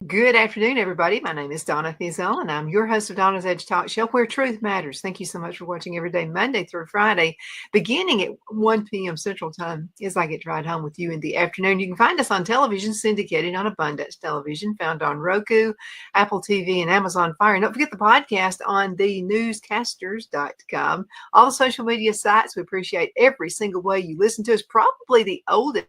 Good afternoon, everybody. My name is Donna Thiesel, and I'm your host of Donna's Edge Talk Show, where truth matters. Thank you so much for watching every day, Monday through Friday, beginning at 1 p.m. Central Time as I get to ride home with you in the afternoon. You can find us on television, syndicated on Abundance Television, found on Roku, Apple TV, and Amazon Fire. And don't forget the podcast on thenewscasters.com. All the social media sites, we appreciate every single way you listen to us. Probably the oldest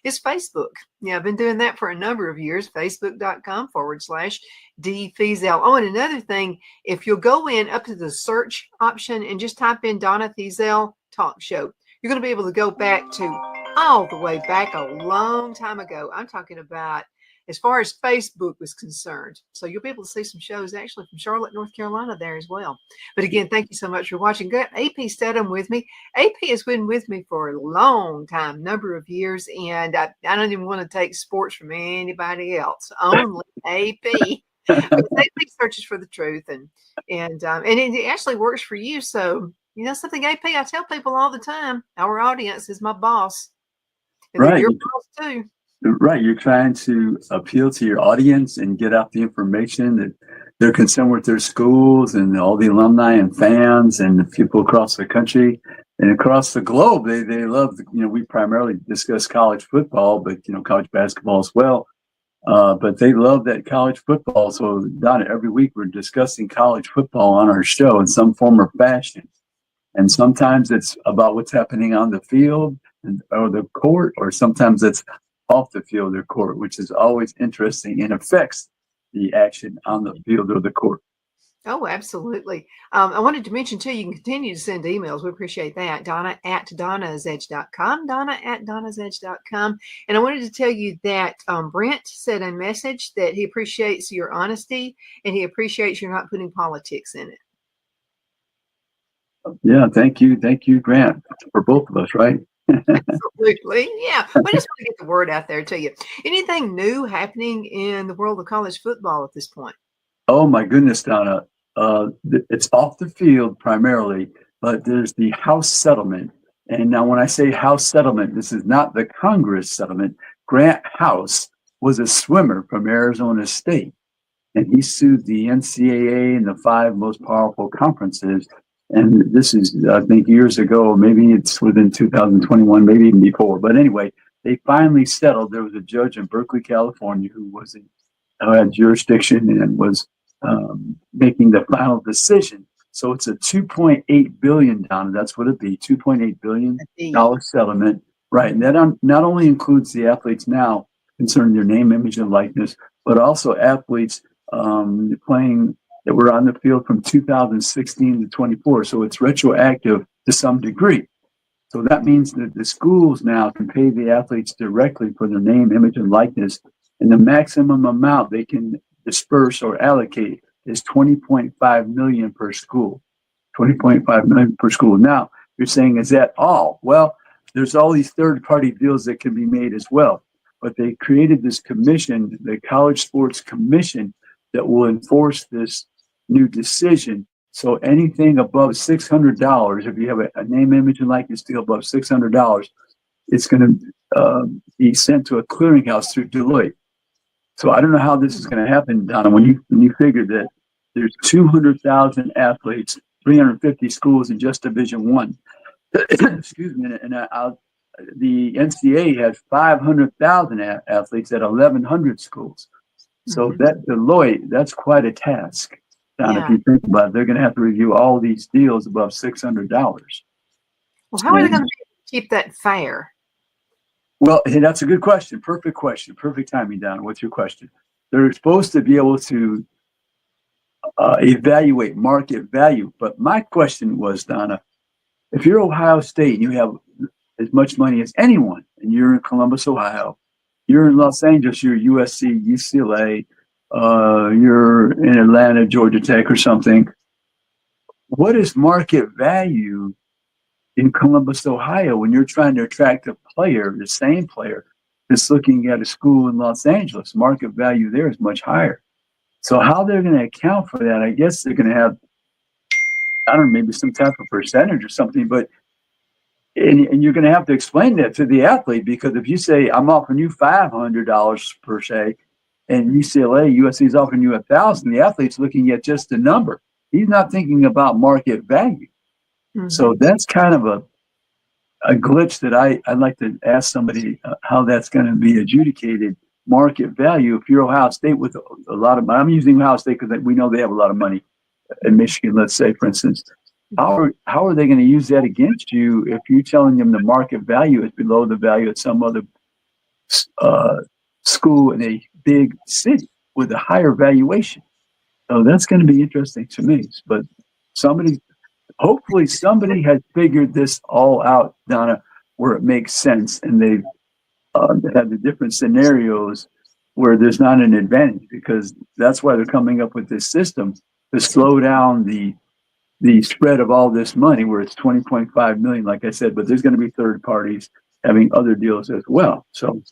is Facebook. Yeah, I've been doing that for a number of years. Facebook.com/D Thiesel. Oh, and another thing, if you'll go in up to the search option and just type in Donna Thiesel Talk Show, you're going to be able to go back to all the way back a long time ago. I'm talking about as far as Facebook was concerned. So you'll be able to see some shows actually from Charlotte, North Carolina there as well. But again, thank you so much for watching. Got AP Steadham with me. AP has been with me for a long time, number of years, and I don't even want to take sports from anybody else, only AP. Because AP searches for the truth, and it actually works for you. So, you know something, AP, I tell people all the time, our audience is my boss. And right. Your boss too. Right. You're trying to appeal to your audience and get out the information that they're concerned with their schools and all the alumni and fans and the people across the country and across the globe. They love, we primarily discuss college football, but, college basketball as well. But they love that college football. So, Donna, every week we're discussing college football on our show in some form or fashion. And sometimes it's about what's happening on the field or the court, or sometimes it's off the field or court, which is always interesting and affects the action on the field or the court. Oh, absolutely. I wanted to mention, too, you can continue to send emails. We appreciate that. Donna@DonnasEdge.com, Donna@DonnasEdge.com. And I wanted to tell you that Brent said a message that he appreciates your honesty and he appreciates you're not putting politics in it. Yeah, thank you. Thank you, Grant, for both of us, right? Absolutely. Yeah. We just want to get the word out there to you. Anything new happening in the world of college football at this point? Oh, my goodness, Donna. It's off the field primarily, but there's the House settlement. And now when I say House settlement, this is not the Congress settlement. Grant House was a swimmer from Arizona State, and he sued the NCAA and the 5 most powerful conferences. And this is, I think, years ago, maybe it's within 2021, maybe even before. But anyway, they finally settled. There was a judge in Berkeley, California, who had jurisdiction and was making the final decision. So it's a $2.8 billion, Donna, that's what it'd be, $2.8 billion settlement. Right. And that not only includes the athletes now concerning their name, image, and likeness, but also athletes playing that were on the field from 2016 to 24. So it's retroactive to some degree. So that means that the schools now can pay the athletes directly for their name, image, and likeness. And the maximum amount they can disperse or allocate is $20.5 million per school. $20.5 million per school. Now, you're saying, is that all? Well, there's all these third-party deals that can be made as well. But they created this commission, the College Sports Commission, that will enforce this new decision. So anything above $600, if you have a name, image, and likeness deal above $600, it's going to be sent to a clearinghouse through Deloitte. So I don't know how this is going to happen, Donna. When you figure that there's 200,000 athletes, 350 schools in just Division One. Excuse me, and the NCAA has 500,000 athletes at 1,100 schools. So that Deloitte, that's quite a task. Donna, if you think about it, they're going to have to review all these deals above $600. Well, how are they going to keep that fair? Well, hey, that's a good question. Perfect question. Perfect timing, Donna. What's your question? They're supposed to be able to evaluate market value. But my question was, Donna, if you're Ohio State and you have as much money as anyone, and you're in Columbus, Ohio, you're in Los Angeles, you're USC, UCLA, you're in Atlanta, Georgia Tech or something. What is market value in Columbus, Ohio, when you're trying to attract a player, the same player that's looking at a school in Los Angeles? Market value there is much higher. So how they're going to account for that, I guess they're going to have, I don't know, maybe some type of percentage or something, but and you're going to have to explain that to the athlete, because if you say, I'm offering you $500 per se, and USC is offering you $1,000, the athlete's looking at just the number. He's not thinking about market value. Mhm. So that's kind of a glitch that I'd like to ask somebody how that's going to be adjudicated. Market value. If you're Ohio State with a lot of money, I'm using Ohio State because we know they have a lot of money in Michigan, let's say, for instance. How are they going to use that against you if you're telling them the market value is below the value at some other school in a big city with a higher valuation? So that's going to be interesting to me. But hopefully somebody has figured this all out, Donna, where it makes sense, and they've had the different scenarios where there's not an advantage, because that's why they're coming up with this system to slow down the spread of all this money, where it's 20.5 million, like I said, but there's going to be third parties having other deals as well. So,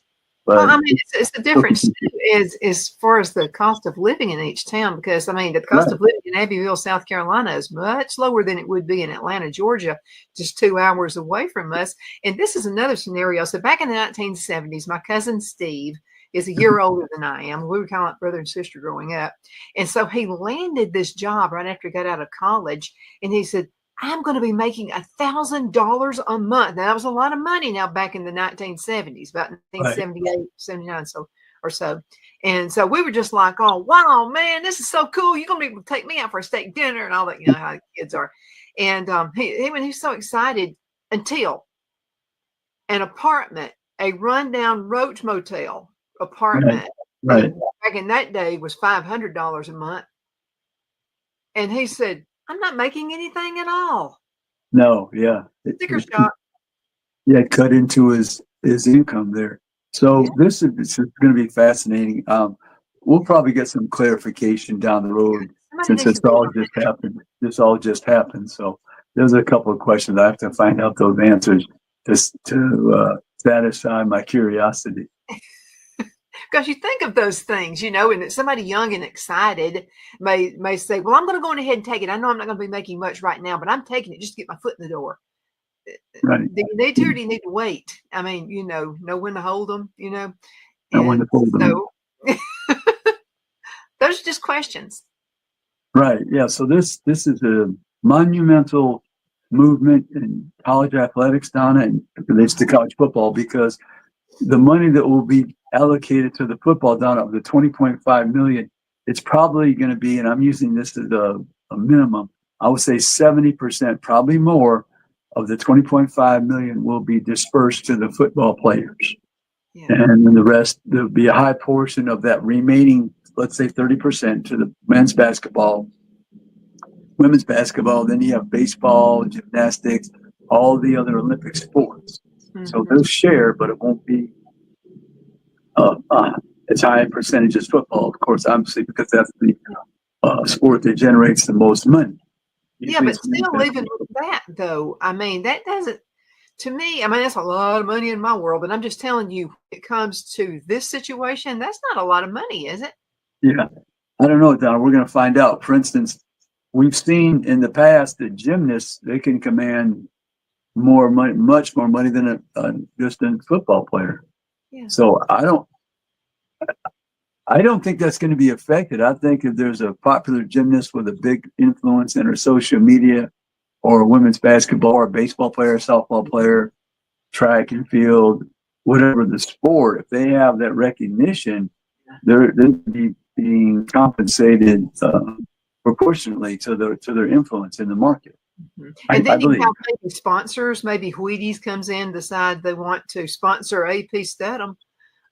but Well, I mean, it's the difference too, is as far as the cost of living in each town, because I mean, the cost of living in Abbeville, South Carolina is much lower than it would be in Atlanta, Georgia, just 2 hours away from us. And this is another scenario. So back in the 1970s, my cousin Steve is a year older than I am. We were kind of like brother and sister growing up. And so he landed this job right after he got out of college. And he said, I'm going to be making $1,000 a month. Now, that was a lot of money now back in the 1970s, about 1978, 79 or so. And so we were just like, oh, wow, man, this is so cool. You're going to be able to take me out for a steak dinner and all that, you know, how kids are. And he was so excited until an apartment, a rundown Roach Motel apartment, right. back in that day was $500 a month. And he said, I'm not making anything at all. No, yeah. Sticker shock. Yeah, cut into his income there. So this is going to be fascinating. We'll probably get some clarification down the road, since it's all just happened. This all just happened. So there's a couple of questions I have to find out those answers just to satisfy my curiosity. Because you think of those things, you know, and somebody young and excited may say, well, I'm going to go ahead and take it. I know I'm not going to be making much right now, but I'm taking it just to get my foot in the door. Right. Do you need to, or do you need to wait? I mean, you know when to hold them, you know. Know when to hold them. So, those are just questions. Right. Yeah. So this is a monumental movement in college athletics, Donna, and it relates to college football, because the money that will be allocated to the football, Donna, of the 20.5 million, it's probably going to be, and I'm using this as a minimum, I would say 70%, probably more, of the 20.5 million will be dispersed to the football players. Yeah. And then the rest, there'll be a high portion of that remaining, let's say 30%, to the men's basketball, women's basketball. Then you have baseball, gymnastics, all the other Olympic sports. Mm-hmm. So they'll share, but it won't be as high a percentage as football, of course, obviously, because that's the sport that generates the most money. Yeah, but still, even with that, though, I mean, that doesn't, to me, I mean, that's a lot of money in my world, but I'm just telling you, when it comes to this situation, that's not a lot of money, is it? Yeah. I don't know, Donna. We're going to find out. For instance, we've seen in the past that gymnasts, they can command more money, much more money than just a football player. Yeah. So I don't think that's going to be affected. I think if there's a popular gymnast with a big influence in her social media, or a women's basketball or baseball player, softball player, track and field, whatever the sport, if they have that recognition, they're being compensated proportionally to their influence in the market. Mm-hmm. And then you have maybe sponsors, maybe Wheaties comes in, decide they want to sponsor AP Steadham.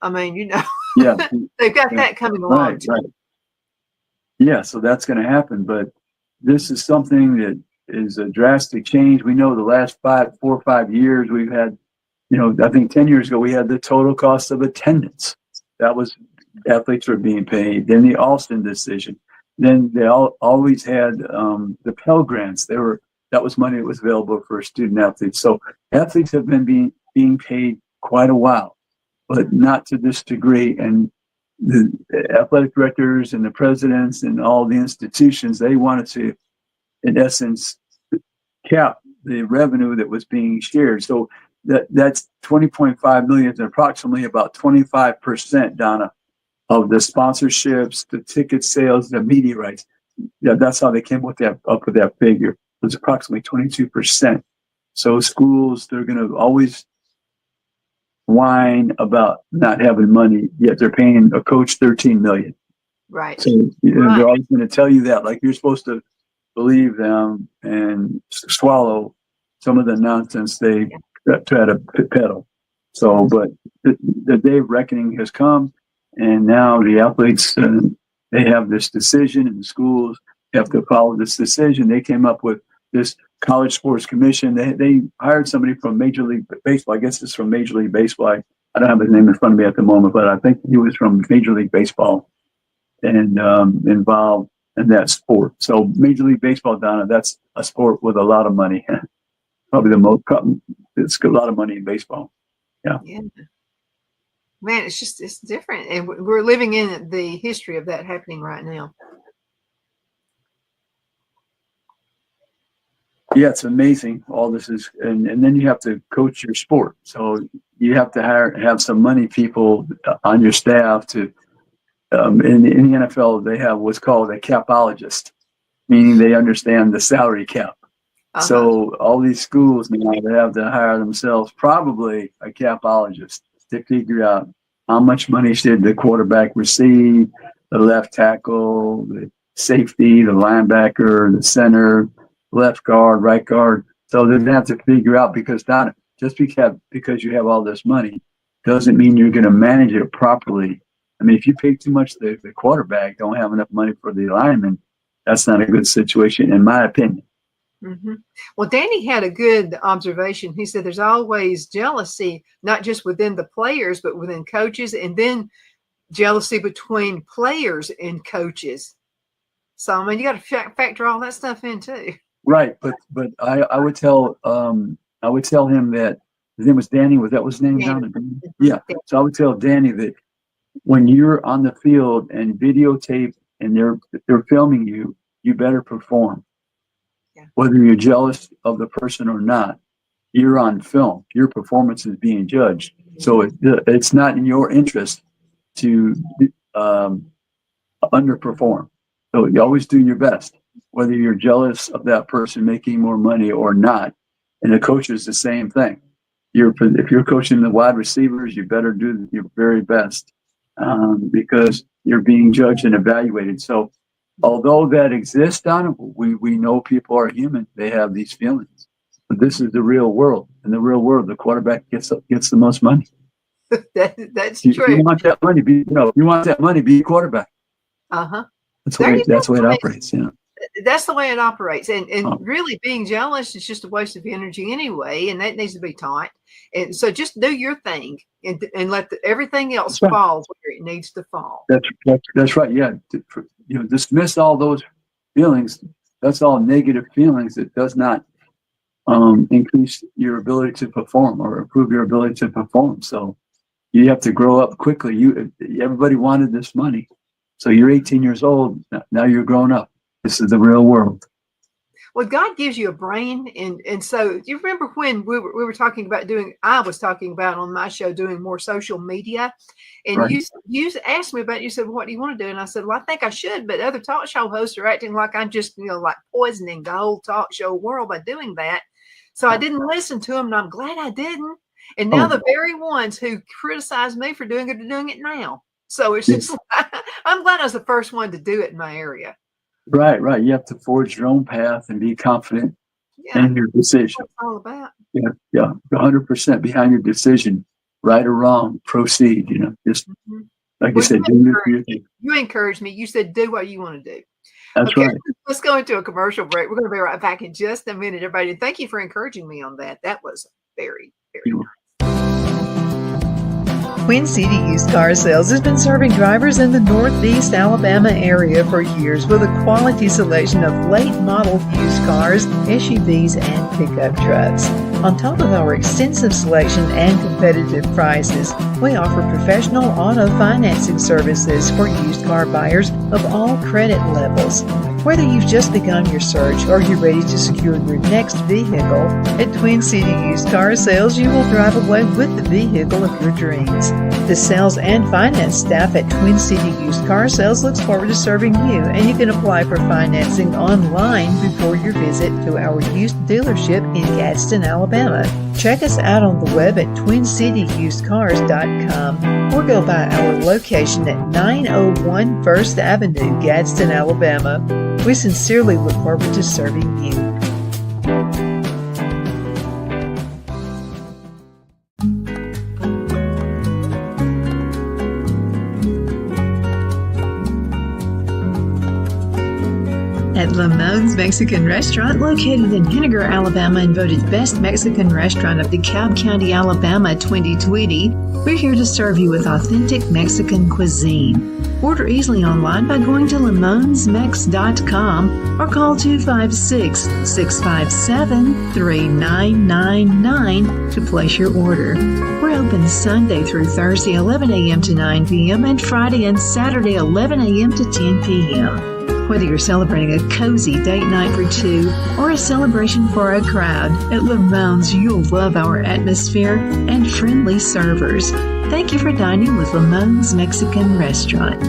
I mean, you know, yeah, they've got that coming along. Right. Yeah, so that's going to happen. But this is something that is a drastic change. We know the last 4 or 5 years we've had, you know, I think 10 years ago we had the total cost of attendance. That was athletes were being paid. Then the Alston decision. Then they always had the Pell Grants. That was money that was available for student athletes. So athletes have been being paid quite a while, but not to this degree. And the athletic directors and the presidents and all the institutions, they wanted to, in essence, cap the revenue that was being shared. So that's 20.5 million, and approximately about 25%, Donna, of the sponsorships, the ticket sales, the media rights. Yeah, that's how they came up with that figure. It was approximately 22%. So schools, they're going to always whine about not having money, yet they're paying a coach $13 million. Right. So they're always going to tell you that, like you're supposed to believe them and swallow some of the nonsense they try to peddle. So, but the day of reckoning has come, and now the athletes, they have this decision, and the schools have to follow this decision. They came up with this College Sports Commission. They hired somebody from Major League Baseball. I guess it's from Major League Baseball. I don't have his name in front of me at the moment, but I think he was from Major League Baseball and involved in that sport. So Major League Baseball, Donna, that's a sport with a lot of money. Probably the most, it's a lot of money in baseball. Yeah. Man, it's different. And we're living in the history of that happening right now. Yeah, it's amazing. All this is, and then you have to coach your sport. So you have to have some money people on your staff to, in the NFL, they have what's called a capologist, meaning they understand the salary cap. Uh-huh. So all these schools now, they have to hire themselves probably a capologist to figure out how much money should the quarterback receive, the left tackle, the safety, the linebacker, the center, left guard, right guard. So they have to figure out, because not just because you have all this money doesn't mean you're going to manage it properly. I mean, if you pay too much to the quarterback, don't have enough money for the lineman, that's not a good situation, in my opinion. Mm-hmm. Well, Danny had a good observation. He said there's always jealousy, not just within the players, but within coaches, and then jealousy between players and coaches. So, I mean, you got to factor all that stuff in too. Right, but I would tell him that his name was Danny. Was that his name? Danny. Yeah. So I would tell Danny that when you're on the field and videotape and they're filming you, you better perform. Yeah. Whether you're jealous of the person or not, you're on film. Your performance is being judged. So it's not in your interest to underperform. So you always do your best, whether you're jealous of that person making more money or not. And the coach is the same thing. If you're coaching the wide receivers, you better do your very best because you're being judged and evaluated. So although that exists, Donna, we know people are human. They have these feelings. But this is the real world. In the real world, the quarterback gets the most money. That's true. You want that money, you want that money, be a quarterback. Uh-huh. That's the way it operates. Yeah. That's the way it operates. And really being jealous is just a waste of energy anyway, and that needs to be taught. And so just do your thing and let everything else fall where it needs to fall. That's right. Yeah. Dismiss all those feelings. That's all negative feelings. It does not increase your ability to perform or improve your ability to perform. So you have to grow up quickly. Everybody wanted this money. So you're 18 years old. Now you're grown up. This is the real world. Well, God gives you a brain. And so you remember when we were talking about I was talking about on my show doing more social media. And right. you asked me about it. You said, what do you want to do? And I said, well, I think I should. But other talk show hosts are acting like I'm just, like poisoning the whole talk show world by doing that. So I didn't listen to them. And I'm glad I didn't. And now the very ones who criticize me for doing it are doing it now. So it's just, I'm glad I was the first one to do it in my area. Right. You have to forge your own path and be confident in your decision. That's what it's all about. Yeah, 100% behind your decision, right or wrong. Proceed. Just like you said, do your thing. You encouraged me. You said do what you want to do. That's right. Let's go into a commercial break. We're going to be right back in just a minute, everybody. Thank you for encouraging me on that. That was very, very nice. Twin City Used Car Sales has been serving drivers in the Northeast Alabama area for years with a quality selection of late model used cars, SUVs, and pickup trucks. On top of our extensive selection and competitive prices, we offer professional auto financing services for used car buyers of all credit levels. Whether you've just begun your search or you're ready to secure your next vehicle, at Twin City Used Car Sales, you will drive away with the vehicle of your dreams. The sales and finance staff at Twin City Used Car Sales looks forward to serving you, and you can apply for financing online before your visit to our used dealership in Gadsden, Alabama. Check us out on the web at twincityusedcars.com or go by our location at 901 First Avenue, Gadsden, Alabama. We sincerely look forward to serving you. At Lamone's Mexican Restaurant, located in Henniger, Alabama, and voted Best Mexican Restaurant of DeKalb County, Alabama 2020, we're here to serve you with authentic Mexican cuisine. Order easily online by going to lamonsmex.com or call 256-657-3999 to place your order. We're open Sunday through Thursday 11 a.m. to 9 p.m. and Friday and Saturday 11 a.m. to 10 p.m. Whether you're celebrating a cozy date night for two or a celebration for a crowd, at Lamone's you'll love our atmosphere and friendly servers. Thank you for dining with Lamone's Mexican Restaurant.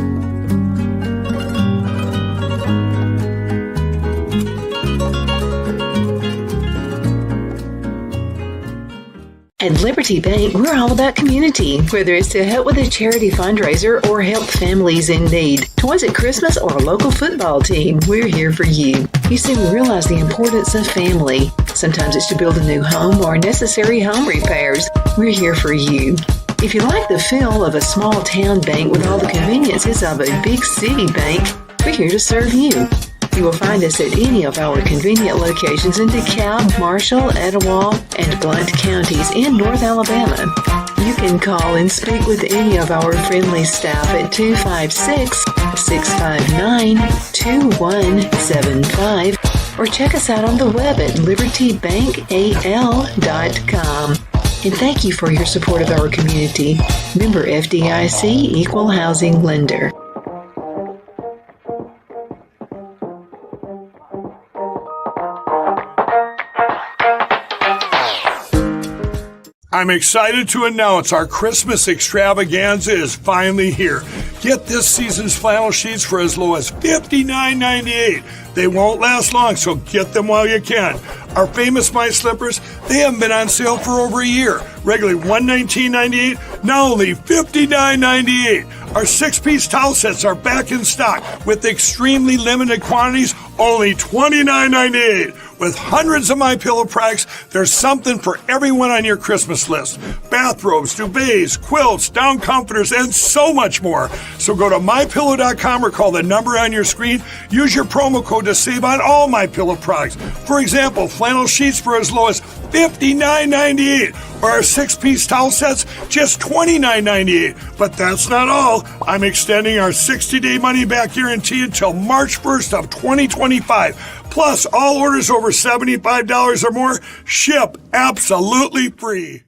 At Liberty Bank, we're all about community. Whether it's to help with a charity fundraiser or help families in need, toys at Christmas, or a local football team, we're here for you. You see, we realize the importance of family. Sometimes it's to build a new home or necessary home repairs. We're here for you. If you like the feel of a small town bank with all the conveniences of a big city bank, we're here to serve you. You will find us at any of our convenient locations in DeKalb, Marshall, Etowah, and Blount counties in North Alabama. You can call and speak with any of our friendly staff at 256-659-2175 or check us out on the web at libertybankal.com. And thank you for your support of our community. Member FDIC Equal Housing Lender. I'm excited to announce our Christmas extravaganza is finally here. Get this season's flannel sheets for as low as $59.98. They won't last long, so get them while you can. Our famous My Slippers, they haven't been on sale for over a year. Regularly $119.98, now only $59.98. Our 6-piece towel sets are back in stock with extremely limited quantities, only $29.98. With hundreds of MyPillow products, there's something for everyone on your Christmas list. Bathrobes, duvets, quilts, down comforters, and so much more. So go to MyPillow.com or call the number on your screen. Use your promo code to save on all MyPillow products. For example, flannel sheets for as low as $59.98, or our 6-piece towel sets, just $29.98. But that's not all. I'm extending our 60-day money-back guarantee until March 1st of 2025. Plus, all orders over $75 or more ship absolutely free.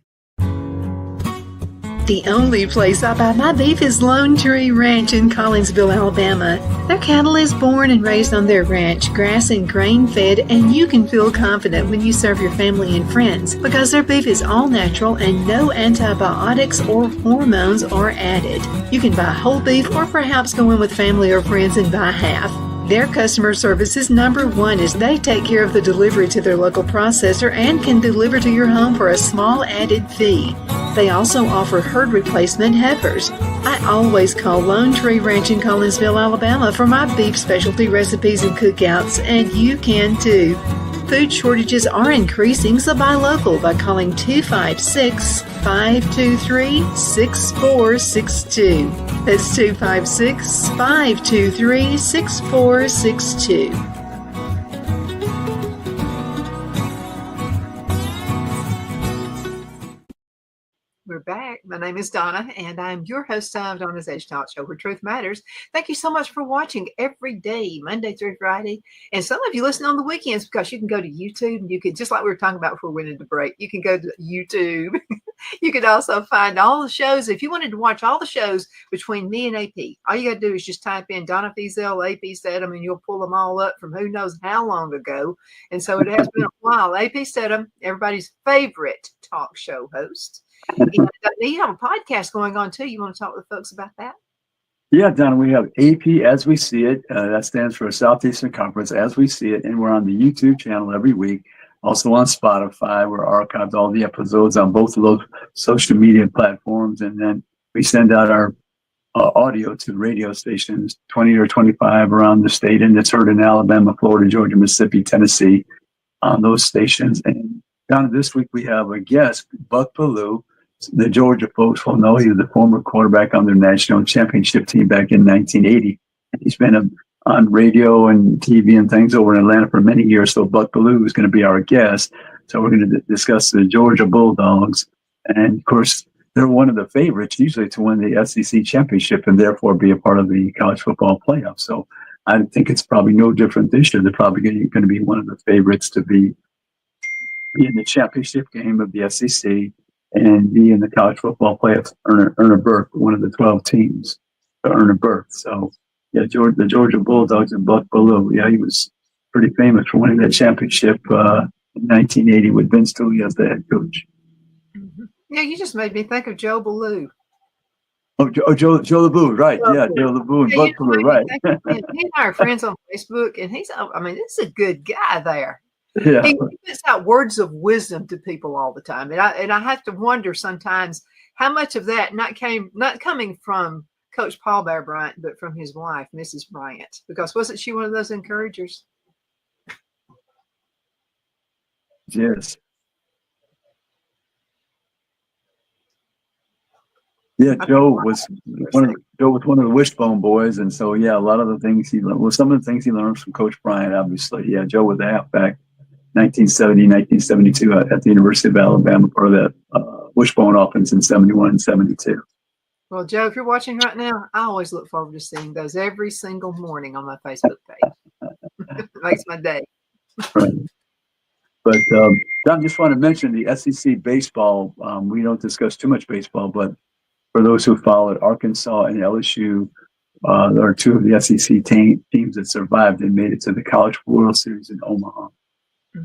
The only place I buy my beef is Lone Tree Ranch in Collinsville, Alabama. Their cattle is born and raised on their ranch, grass and grain fed, and you can feel confident when you serve your family and friends because their beef is all natural and no antibiotics or hormones are added. You can buy whole beef or perhaps go in with family or friends and buy half. Their customer service is number one as they take care of the delivery to their local processor and can deliver to your home for a small added fee. They also offer herd replacement heifers. I always call Lone Tree Ranch in Collinsville, Alabama for my beef specialty recipes and cookouts, and you can too. Food shortages are increasing, so buy local by calling 256-523-6462. That's 256-523-6462. We're back. My name is Donna, and I'm your host of Donna's Edge Talk Show, where truth matters. Thank you so much for watching every day, Monday through Friday. And some of you listen on the weekends because you can go to YouTube, and you can, just like we were talking about before we went into break, you can go to YouTube. You can also find all the shows. If you wanted to watch all the shows between me and AP, all you got to do is just type in Donna Fiesel, AP Steadham, and you'll pull them all up from who knows how long ago. And so it has been a while. AP Steadham, everybody's favorite talk show host. And you have a podcast going on too. You want to talk with folks about that? Yeah, Donna, we have AP As We See It. That stands for Southeastern Conference As We See It. And we're on the YouTube channel every week. Also on Spotify. We're archived all the episodes on both of those social media platforms. And then we send out our audio to radio stations, 20 or 25 around the state. And it's heard in Alabama, Florida, Georgia, Mississippi, Tennessee on those stations. And Donna, this week we have a guest, Buck Bellew. The Georgia folks will know he was the former quarterback on their national championship team back in 1980. He's been on radio and TV and things over in Atlanta for many years. So Buck Bellew is going to be our guest. So we're going to discuss the Georgia Bulldogs. And of course, they're one of the favorites usually to win the SEC championship and therefore be a part of the college football playoff. So I think it's probably no different this year. They're probably going to be one of the favorites to be in the championship game of the SEC and be in the college football playoffs, earn a berth, one of the 12 teams to earn a berth. So, yeah, the Georgia Bulldogs and Buck Bellew, yeah, he was pretty famous for winning that championship in 1980 with Vince Dooley as the head coach. Mm-hmm. Yeah, you just made me think of Joe Bellew. Oh, Joe LeBou, right? Yeah, Joe LeBou and Buck Bellew, right? He and I are friends on Facebook, and this is a good guy there. Yeah. He puts out words of wisdom to people all the time, and I have to wonder sometimes how much of that not coming from Coach Paul Bear Bryant, but from his wife, Mrs. Bryant, because wasn't she one of those encouragers? Yes. Yeah, Joe was one of the Wishbone boys, and so yeah, a lot of the things he learned. Well, some of the things he learned from Coach Bryant, obviously. Yeah, Joe was a halfback. 1970, 1972 at the University of Alabama, part of that Wishbone offense in 71 and 72. Well, Joe, if you're watching right now, I always look forward to seeing those every single morning on my Facebook page. It makes my day. Right. But I just want to mention the SEC baseball. We don't discuss too much baseball, but for those who followed, Arkansas and LSU are two of the SEC teams that survived and made it to the College World Series in Omaha.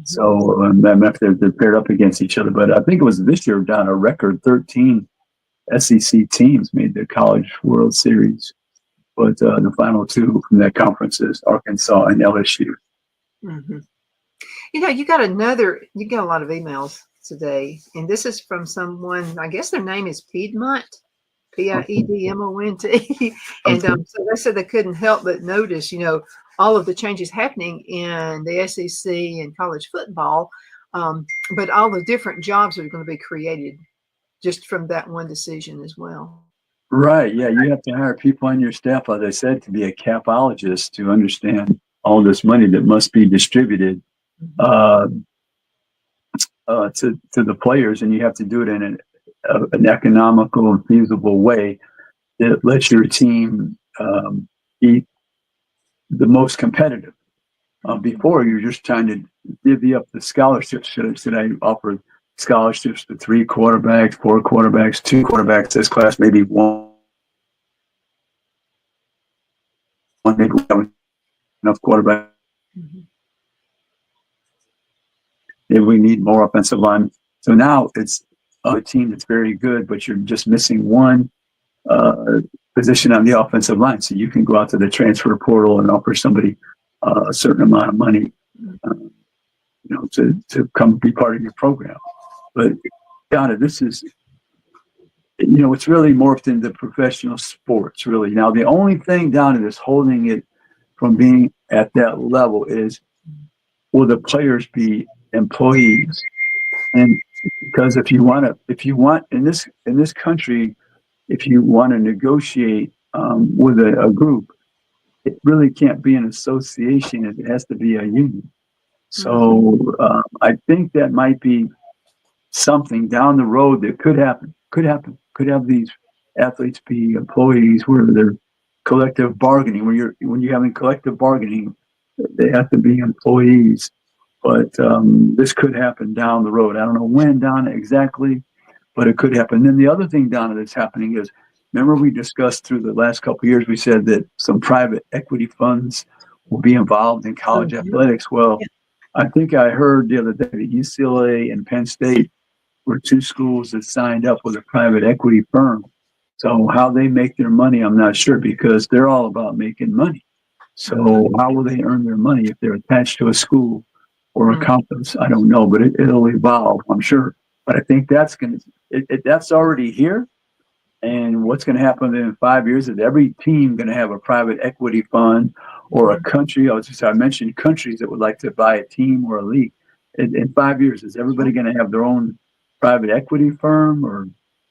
So they're paired up against each other. But I think it was this year down a record 13 SEC teams made the College World Series. But the final two from that conference is Arkansas and LSU. Mm-hmm. You got a lot of emails today. And this is from someone, I guess their name is Piedmont, Piedmont. And so they said they couldn't help but notice, all of the changes happening in the SEC and college football, but all the different jobs that are going to be created just from that one decision as well. Right. Yeah. You have to hire people on your staff, like I said, to be a capologist to understand all this money that must be distributed to the players. And you have to do it in an economical and feasible way that lets your team be the most competitive. Before, you're just trying to divvy up the scholarships. Should I offer scholarships to 3 quarterbacks, 4 quarterbacks, 2 quarterbacks this class, maybe one maybe we have enough quarterbacks. If we need more offensive line. So now it's a team that's very good, but you're just missing one position on the offensive line. So you can go out to the transfer portal and offer somebody a certain amount of money, to come be part of your program. But Donna, this is, it's really morphed into professional sports, really. Now, the only thing, Donna, that's holding it from being at that level is, will the players be employees? And because if you want in this country, if you want to negotiate with a group, it really can't be an association. It has to be a union. So I think that might be something down the road that could happen. could have these athletes be employees where they're collective bargaining. When you're having collective bargaining, they have to be employees. But this could happen down the road. I don't know when, Donna, exactly, but it could happen. Then the other thing, Donna, that's happening is, remember we discussed through the last couple of years, we said that some private equity funds will be involved in college athletics. Well, I think I heard the other day that UCLA and Penn State were two schools that signed up with a private equity firm. So how they make their money, I'm not sure, because they're all about making money. So how will they earn their money if they're attached to a school or a conference? I don't know, but it'll evolve, I'm sure. But I think that's that's already here. And what's going to happen in 5 years is every team going to have a private equity fund or a country. I mentioned countries that would like to buy a team or a league. In 5 years, is everybody going to have their own private equity firm or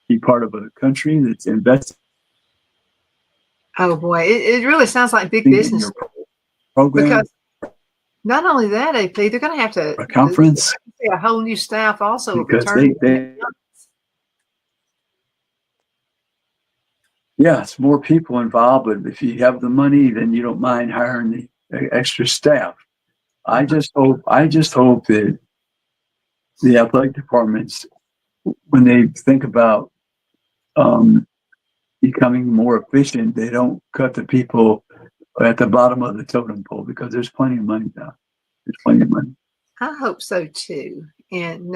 be part of a country that's invested? Oh boy, it really sounds like big business program. Because not only that, AP, they're going to have to a conference, a whole new staff also. Because it's more people involved, but if you have the money, then you don't mind hiring the extra staff. I just hope that the athletic departments, when they think about becoming more efficient, they don't cut the people at the bottom of the totem pole, because there's plenty of money now. There's plenty of money. I hope so too. And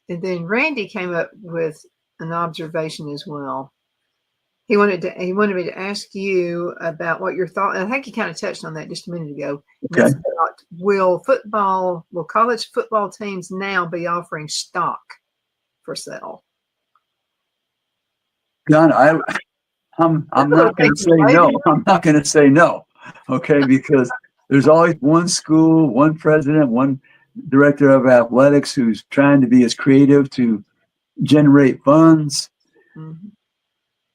then Randy came up with an observation as well. He wanted me to ask you about what your thought. I think you kind of touched on that just a minute ago. Okay. Will college football teams now be offering stock for sale? John, I'm not going to say no. I'm not going to say no. Okay, because there's always one school, one president, one director of athletics who's trying to be as creative to generate funds. Mm-hmm.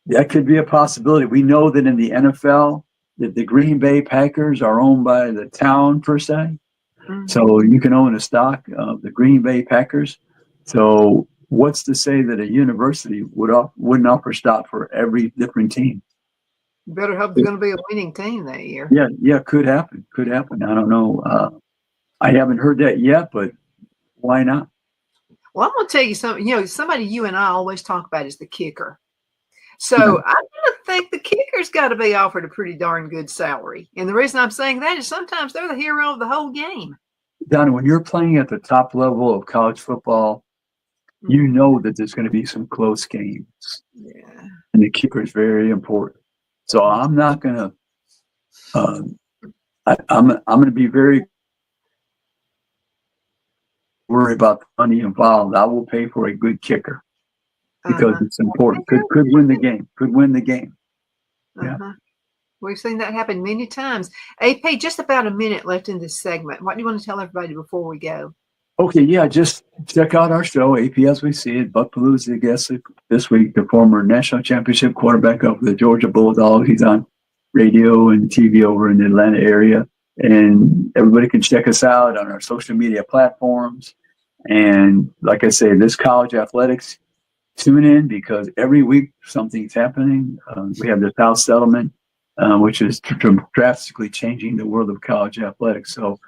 That could be a possibility. We know that in the NFL, that the Green Bay Packers are owned by the town per se. Mm-hmm. So you can own a stock of the Green Bay Packers. So what's to say that a university wouldn't offer stock for every different team? You better hope there's going to be a winning team that year. Yeah, could happen. Could happen. I don't know. I haven't heard that yet, but why not? Well, I'm going to tell you something. Somebody you and I always talk about is the kicker. So I'm going to think the kicker's got to be offered a pretty darn good salary. And the reason I'm saying that is sometimes they're the hero of the whole game. Donna, when you're playing at the top level of college football, you know that there's going to be some close games. Yeah. And the kicker is very important. So I'm not going to I'm going to be very worried about the money involved. I will pay for a good kicker because it's important. Could win the game. Could win the game. Yeah. We've seen that happen many times. AP, just about a minute left in this segment. What do you want to tell everybody before we go? Okay, yeah, just check out our show, AP As We See It. Buck Palooza, the guest this week, the former national championship quarterback of the Georgia Bulldogs. He's on radio and TV over in the Atlanta area. And everybody can check us out on our social media platforms. And like I say, this college athletics, tune in because every week something's happening. We have this house settlement, which is drastically changing the world of college athletics. So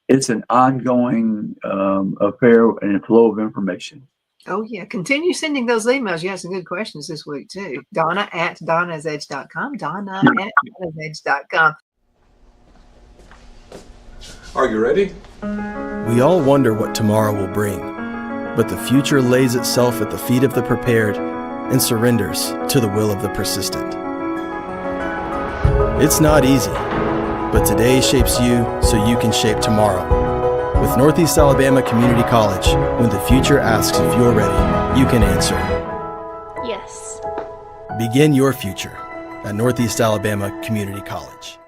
it's an ongoing affair and a flow of information. Oh, yeah. Continue sending those emails. You have some good questions this week, too. Donna at donnasedge.com. Donna at donnasedge.com. Are you ready? We all wonder what tomorrow will bring, but the future lays itself at the feet of the prepared and surrenders to the will of the persistent. It's not easy, but today shapes you so you can shape tomorrow. With Northeast Alabama Community College, when the future asks if you're ready, you can answer yes. Begin your future at Northeast Alabama Community College.